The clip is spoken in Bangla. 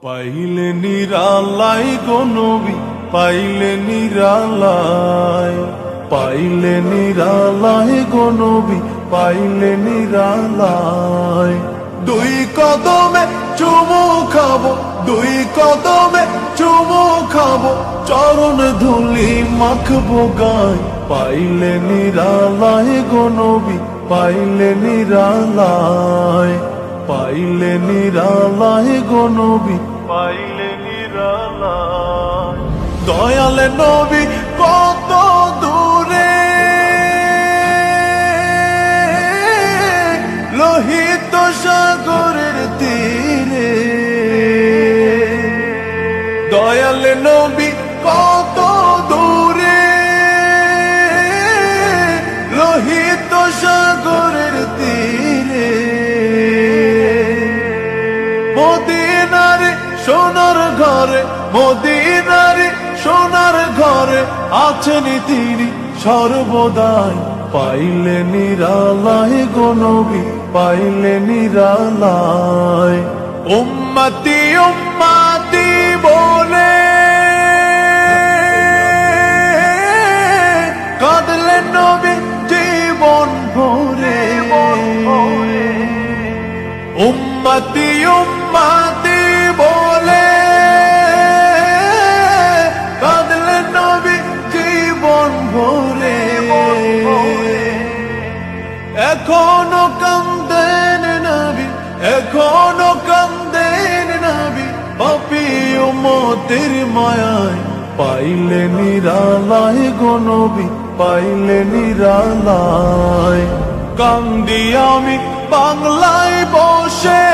পাইলে নিরালাই গো নবী, পাইলে নিরালাই, পাইলে নিরালাই গো নবী, পাইলে নিরালাই। দুই কদমে চুমু খাবো, দুই কদমে চুমু খাবো, চরণ ধুলি মাখবো গায়। পাইলে নিরালাই গো নবী, পাইলে নিরালাই, পাইলে নিরালাই গো নবী, পাইলে নিরালাই। দয়াল নবী কত দূরে, লোহিত সাগরের তীরে। দয়াল নবী কত দূরে, লোহিত সাগরের তীরে। মদিনার সোনার ঘরে, মদিনার সোনার ঘরে আছেন তিনি সর্বদাই। পাইলে নিরালাই গো নবী, পাইলে নিরালাই। উম্মতি উম্মতি বলে কাঁদলেন নবী জীবন ভরে। উম্মতি উম্মতি বলে কাঁদলেন নবী জীবন ভরে। এখনো কান্দেন নবী, এখনো কান্দেন নবী, পাপী উম্মতের মায়ায়। পাইলে নিরালাই গো নবী, পাইলে নিরালাই। কান্দি আমি বাংলায় বসে,